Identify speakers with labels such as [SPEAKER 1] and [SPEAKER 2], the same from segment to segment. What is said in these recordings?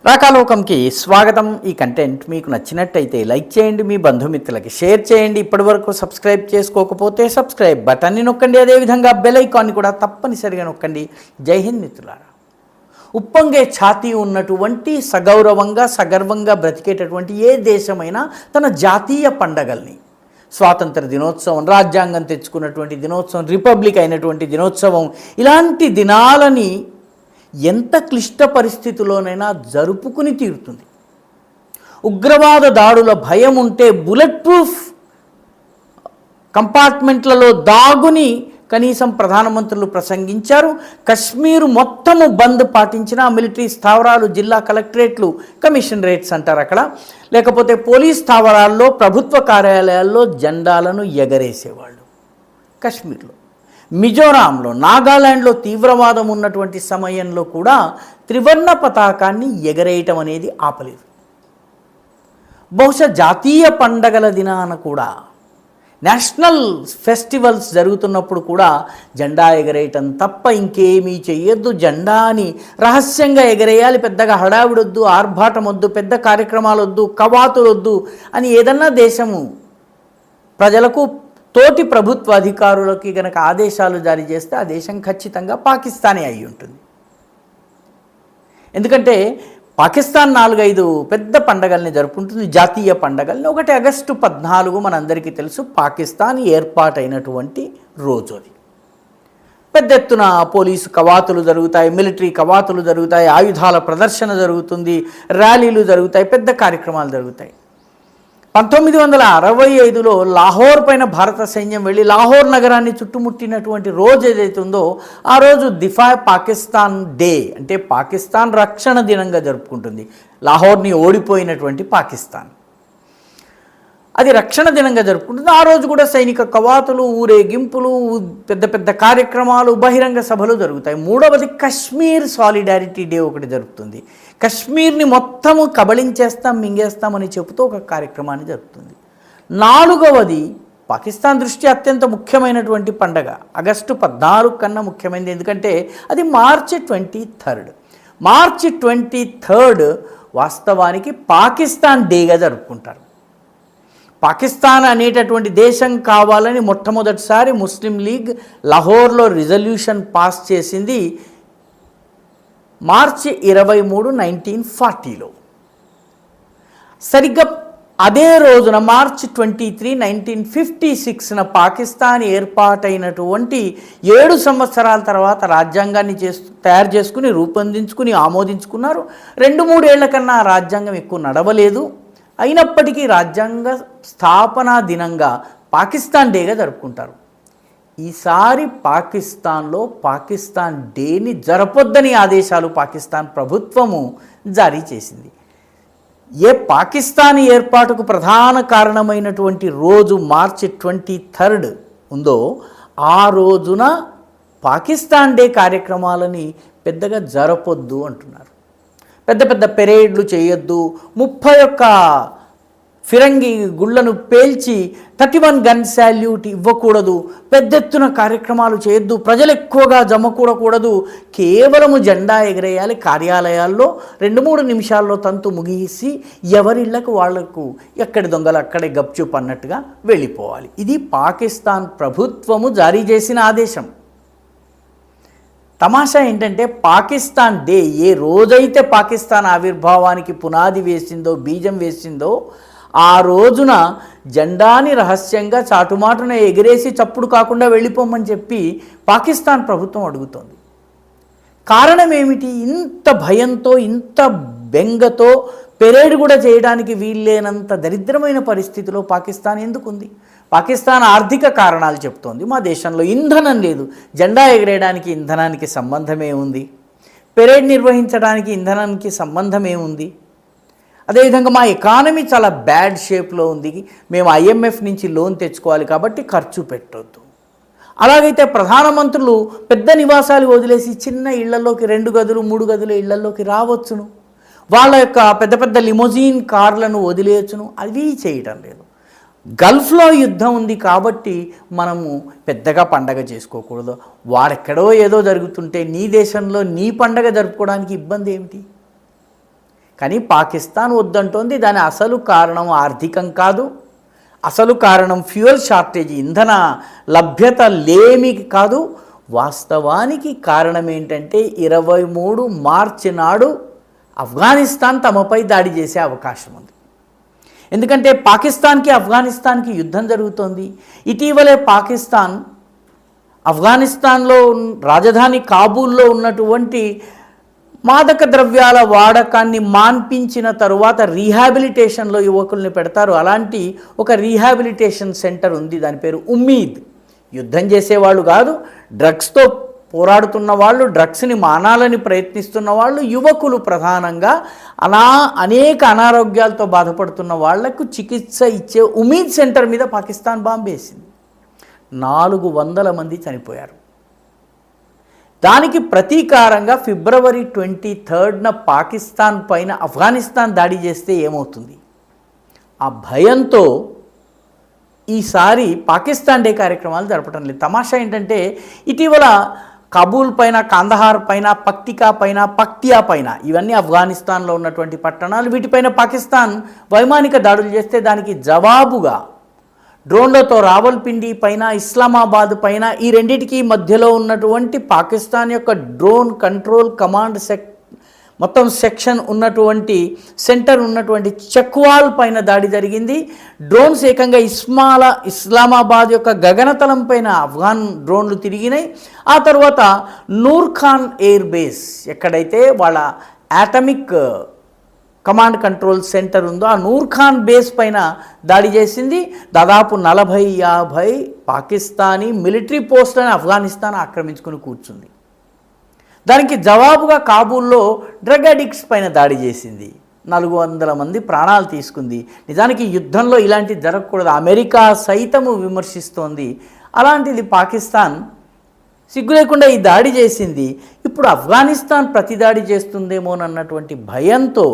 [SPEAKER 1] రాకాలోకంకి స్వాగతం. ఈ కంటెంట్ మీకు నచ్చినట్టయితే లైక్ చేయండి, మీ బంధుమిత్రులకి షేర్ చేయండి. ఇప్పటివరకు సబ్స్క్రైబ్ చేసుకోకపోతే సబ్స్క్రైబ్ బటన్ని నొక్కండి, అదేవిధంగా బెల్ ఐకాన్ని కూడా తప్పనిసరిగా నొక్కండి. జై హింద్ మిత్రులారా. ఉప్పొంగే ఛాతీ ఉన్నటువంటి సగౌరవంగా సగర్వంగా బ్రతికేటటువంటి ఏ దేశమైనా తన జాతీయ పండగల్ని, స్వాతంత్ర దినోత్సవం, రాజ్యాంగం తెచ్చుకున్నటువంటి దినోత్సవం, రిపబ్లిక్ అయినటువంటి దినోత్సవం, ఇలాంటి దినాలని ఎంత క్లిష్ట పరిస్థితుల్లోనైనా జరుపుకుని తీరుతుంది. ఉగ్రవాద దాడుల భయం ఉంటే బుల్లెట్ ప్రూఫ్ కంపార్ట్మెంట్లలో దాగుని కనీసం ప్రధానమంత్రులు ప్రసంగించారు. కశ్మీరు మొత్తము బంద్ పాటించిన మిలిటరీ స్థావరాలు, జిల్లా కలెక్టరేట్లు, కమిషనరేట్స్ అంటారు అక్కడ, లేకపోతే పోలీస్ స్థావరాల్లో, ప్రభుత్వ కార్యాలయాల్లో జెండాలను ఎగరేసేవాళ్ళు. కశ్మీర్లో, మిజోరాంలో, నాగాలాండ్లో తీవ్రవాదం ఉన్నటువంటి సమయంలో కూడా త్రివర్ణ పతాకాన్ని ఎగరేయటం అనేది ఆపలేదు. బహుశా జాతీయ పండగల దినాన కూడా, నేషనల్ ఫెస్టివల్స్ జరుగుతున్నప్పుడు కూడా జెండా ఎగరేయటం తప్ప ఇంకేమీ చెయ్యొద్దు. జెండాని రహస్యంగా ఎగరేయాలి, పెద్దగా హడావిడొద్దు, ఆర్భాటం వద్దు, పెద్ద కార్యక్రమాలు వద్దు, కవాతులు వద్దు అని ఏదన్నా దేశము ప్రజలకు, తోటి ప్రభుత్వ అధికారులకి గనక ఆదేశాలు జారీ చేస్తే ఆ దేశం ఖచ్చితంగా పాకిస్తానే అయి ఉంటుంది. ఎందుకంటే పాకిస్తాన్ 4-5 పెద్ద పండగల్ని జరుపుకుంటుంది, జాతీయ పండగల్ని. ఒకటి ఆగస్టు 14 మనందరికీ తెలుసు, పాకిస్తాన్ ఏర్పాటైనటువంటి రోజు. అది పెద్ద ఎత్తున పోలీసు కవాతులు జరుగుతాయి, మిలిటరీ కవాతులు జరుగుతాయి, ఆయుధాల ప్రదర్శన జరుగుతుంది, ర్యాలీలు జరుగుతాయి, పెద్ద కార్యక్రమాలు జరుగుతాయి. 1965లో లాహోర్ పైన భారత సైన్యం వెళ్ళి లాహోర్ నగరాన్ని చుట్టుముట్టినటువంటి రోజు ఏదైతే ఉందో ఆ రోజు దిఫా పాకిస్తాన్ డే, అంటే పాకిస్తాన్ రక్షణ దినంగా జరుపుకుంటుంది. లాహోర్ని ఓడిపోయినటువంటి పాకిస్తాన్ అది రక్షణ దినంగా జరుపుకుంటుంది. ఆ రోజు కూడా సైనిక కవాతులు, ఊరేగింపులు, పెద్ద పెద్ద కార్యక్రమాలు, బహిరంగ సభలు జరుగుతాయి. మూడవది కశ్మీర్ సాలిడారిటీ డే ఒకటి జరుగుతుంది. కశ్మీర్ని మొత్తము కబళించేస్తాం, మింగేస్తామని చెబుతూ ఒక కార్యక్రమాన్ని జరుగుతుంది. నాలుగవది పాకిస్తాన్ దృష్ట్యా అత్యంత ముఖ్యమైనటువంటి పండగ, ఆగస్టు 14 కన్నా ముఖ్యమైనది. ఎందుకంటే అది మార్చి 23. మార్చి 23 వాస్తవానికి పాకిస్తాన్ డేగా జరుపుకుంటారు. పాకిస్తాన్ అనేటటువంటి దేశం కావాలని మొట్టమొదటిసారి ముస్లిం లీగ్ లాహోర్లో రిజల్యూషన్ పాస్ చేసింది మార్చి 23, 1940లో. సరిగ్గా అదే రోజున మార్చి 23, 1956న పాకిస్తాన్ ఏర్పాటైనటువంటి 7 సంవత్సరాల తర్వాత రాజ్యాంగాన్ని తయారు చేసుకుని, రూపొందించుకుని, ఆమోదించుకున్నారు. 2-3 ఏళ్ల కన్నా ఆ రాజ్యాంగం ఎక్కువ నడవలేదు. అయినప్పటికీ రాజ్యాంగ స్థాపనా దినంగా పాకిస్తాన్ డేగా జరుపుకుంటారు. ఈసారి పాకిస్తాన్లో పాకిస్తాన్ డేని జరపొద్దని ఆదేశాలు పాకిస్తాన్ ప్రభుత్వము జారీ చేసింది. ఏ పాకిస్తాన్ ఏర్పాటుకు ప్రధాన కారణమైనటువంటి రోజు మార్చి 23 ఉందో ఆ రోజున పాకిస్తాన్ డే కార్యక్రమాలని పెద్దగా జరపొద్దు అంటున్నారు. పెద్ద పెద్ద పెరేడ్లు చేయొద్దు, 31 ఫిరంగి గుళ్లను పేల్చి 31 గన్ శాల్యూట్ ఇవ్వకూడదు, పెద్ద ఎత్తున కార్యక్రమాలు చేయొద్దు, ప్రజలు ఎక్కువగా జమకూడకూడదు, కేవలము జెండా ఎగరేయాలి. కార్యాలయాల్లో 2-3 నిమిషాల్లో తంతు ముగిసి ఎవరిళ్లకు వాళ్లకు ఎక్కడి దొంగలు అక్కడే గప్చుప్ అన్నట్టుగా వెళ్ళిపోవాలి. ఇది పాకిస్తాన్ ప్రభుత్వము జారీ చేసిన ఆదేశం. తమాషా ఏంటంటే పాకిస్తాన్ డే ఏ రోజైతే పాకిస్తాన్ ఆవిర్భావానికి పునాది వేసిందో, బీజం వేసిందో, ఆ రోజున జెండాని రహస్యంగా చాటుమాటున ఎగిరేసి చప్పుడు కాకుండా వెళ్ళిపోమని చెప్పి పాకిస్తాన్ ప్రభుత్వం అడుగుతోంది. కారణం ఏమిటి? ఇంత భయంతో, ఇంత బెంగతో పెరేడ్ కూడా చేయడానికి వీల్లేనంత దరిద్రమైన పరిస్థితిలో పాకిస్తాన్ ఎందుకుంది? పాకిస్తాన్ ఆర్థిక కారణాలు చెప్తోంది. మా దేశంలో ఇంధనం లేదు, జెండా ఎగరేయడానికి ఇంధనానికి సంబంధమే ఉంది, పెరేడ్ నిర్వహించడానికి ఇంధనానికి సంబంధమే ఉంది. అదేవిధంగా మా ఎకానమీ చాలా బ్యాడ్ షేప్లో ఉంది, మేము IMF నుంచి లోన్ తెచ్చుకోవాలి కాబట్టి ఖర్చు పెట్టొద్దు. అలాగైతే ప్రధానమంత్రులు పెద్ద నివాసాలు వదిలేసి చిన్న ఇళ్లలోకి, 2 గదులు 3 గదుల ఇళ్లలోకి రావచ్చును, వాళ్ళ యొక్క పెద్ద పెద్ద లిమోజీన్ కార్లను వదిలేయచ్చును. అవి చేయటం లేదు. గల్ఫ్లో యుద్ధం ఉంది కాబట్టి మనము పెద్దగా పండగ చేసుకోకూడదు. వారెక్కడో ఏదో జరుగుతుంటే నీ దేశంలో నీ పండగ జరుపుకోవడానికి ఇబ్బంది ఏమిటి? కానీ పాకిస్తాన్ వద్దంటోంది. దాని అసలు కారణం ఆర్థికం కాదు, అసలు కారణం ఫ్యూయల్ షార్టేజ్, ఇంధన లభ్యత లేమి కాదు. వాస్తవానికి కారణం ఏంటంటే 23 మార్చి నాడు ఆఫ్ఘనిస్తాన్ తమపై దాడి చేసే అవకాశం ఉంది. ఎందుకంటే పాకిస్తాన్కి ఆఫ్ఘనిస్తాన్కి యుద్ధం జరుగుతోంది. ఇటీవలే పాకిస్తాన్ ఆఫ్ఘనిస్తాన్లో రాజధాని కాబూల్లో ఉన్నటువంటి మాదక ద్రవ్యాల వాడకాన్ని మాన్పించిన తరువాత రీహాబిలిటేషన్లో యువకుల్ని పెడతారు. అలాంటి ఒక రీహాబిలిటేషన్ సెంటర్ ఉంది, దాని పేరు ఉమ్మీద్. యుద్ధం చేసేవాళ్ళు కాదు, డ్రగ్స్తో పోరాడుతున్న వాళ్ళు, డ్రగ్స్ని మానాలని ప్రయత్నిస్తున్న వాళ్ళు, యువకులు ప్రధానంగా అలా అనేక అనారోగ్యాలతో బాధపడుతున్న వాళ్లకు చికిత్స ఇచ్చే ఉమ్మీద్ సెంటర్ మీద పాకిస్తాన్ బాంబు వేసింది. 400 మంది చనిపోయారు. దానికి ప్రతీకారంగా ఫిబ్రవరి 23న పాకిస్తాన్ పైన ఆఫ్ఘనిస్తాన్ దాడి చేస్తే ఏమవుతుంది, ఆ భయంతో ఈసారి పాకిస్తాన్ డే కార్యక్రమాలు జరపడం లేదు. తమాషా ఏంటంటే ఇటీవల కాబూల్ పైన, కాందహార్ పైన, పక్తికా పైన, పక్తియా పైన, ఇవన్నీ ఆఫ్ఘనిస్తాన్లో ఉన్నటువంటి పట్టణాలు, వీటిపైన పాకిస్తాన్ వైమానిక దాడులు చేస్తే దానికి జవాబుగా డ్రోన్లతో రావల్పిండి పైన, ఇస్లామాబాద్ పైన, ఈ రెండింటికి మధ్యలో ఉన్నటువంటి పాకిస్తాన్ యొక్క డ్రోన్ కంట్రోల్ కమాండ్ మొత్తం సెక్షన్ ఉన్నటువంటి సెంటర్ ఉన్నటువంటి చక్వాల్ పైన దాడి జరిగింది. డ్రోన్స్ ఏకంగా ఇస్లామాబాద్ యొక్క గగనతలం పైన ఆఫ్ఘాన్ డ్రోన్లు తిరిగినాయి. ఆ తర్వాత నూర్ఖాన్ ఎయిర్ బేస్, ఎక్కడైతే వాళ్ళ యాటమిక్ కమాండ్ కంట్రోల్ సెంటర్ ఉందో ఆ నూర్ఖాన్ బేస్ పైన దాడి చేసింది. దాదాపు 40-50 పాకిస్తానీ మిలిటరీ పోస్టులను ఆఫ్ఘనిస్తాన్ ఆక్రమించుకుని కూర్చుంది. దానికి జవాబుగా కాబూల్లో డ్రగ్ అడిక్ట్స్ పైన దాడి చేసింది. 400 మంది ప్రాణాలు తీసుకుంది. నిజానికి యుద్ధంలో ఇలాంటివి జరగకూడదు, అమెరికా సైతము విమర్శిస్తోంది. అలాంటిది పాకిస్తాన్ సిగ్గు లేకుండా ఈ దాడి చేసింది. ఇప్పుడు ఆఫ్ఘనిస్తాన్ ప్రతిదాడి చేస్తుందేమోనన్నటువంటి భయంతో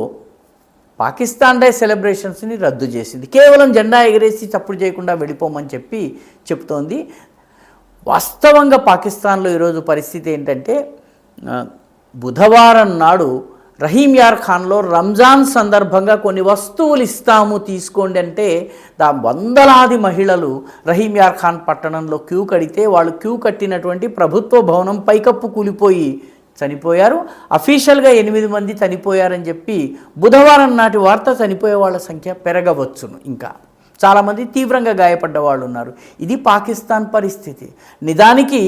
[SPEAKER 1] పాకిస్తాన్ డే సెలబ్రేషన్స్ని రద్దు చేసింది. కేవలం జెండా ఎగరేసి చప్పుడు చేయకుండా వెళ్ళిపోమని చెప్తోంది. వాస్తవంగా పాకిస్తాన్లో ఈరోజు పరిస్థితి ఏంటంటే, బుధవారం నాడు రహీం యార్ ఖాన్లో రంజాన్ సందర్భంగా కొన్ని వస్తువులు ఇస్తాము తీసుకోండి అంటే వందలాది మహిళలు రహీం యార్ ఖాన్ పట్టణంలో క్యూ కడితే వాళ్ళు క్యూ కట్టినటువంటి ప్రభుత్వ భవనం పైకప్పు కూలిపోయి చనిపోయారు. అఫీషియల్గా 8 మంది చనిపోయారని చెప్పి బుధవారం నాటి వార్త. చనిపోయే వాళ్ళ సంఖ్య పెరగవచ్చును, ఇంకా చాలామంది తీవ్రంగా గాయపడ్డ వాళ్ళు ఉన్నారు. ఇది పాకిస్తాన్ పరిస్థితి. నిజానికి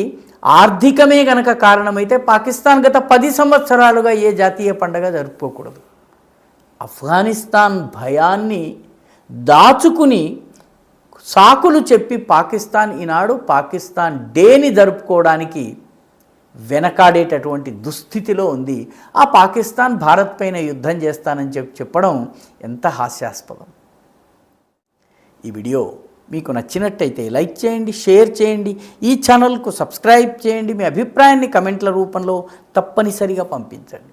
[SPEAKER 1] ఆర్థికమే గనక కారణమైతే పాకిస్తాన్ గత 10 సంవత్సరాలుగా ఏ జాతీయ పండుగ జరుపుకోకూడదు. ఆఫ్ఘనిస్తాన్ భయాన్ని దాచుకుని సాకులు చెప్పి పాకిస్తాన్ ఈనాడు పాకిస్తాన్ డేని జరుపుకోవడానికి వెనకాడేటటువంటి దుస్థితిలో ఉంది. ఆ పాకిస్తాన్ భారత్ పైన యుద్ధం చేస్తానని చెప్పడం ఎంత హాస్యాస్పదం. ఈ వీడియో మీకు నచ్చినట్టయితే లైక్ చేయండి, షేర్ చేయండి, ఈ ఛానల్కు సబ్స్క్రైబ్ చేయండి. మీ అభిప్రాయాన్ని కమెంట్ల రూపంలో తప్పనిసరిగా పంపించండి.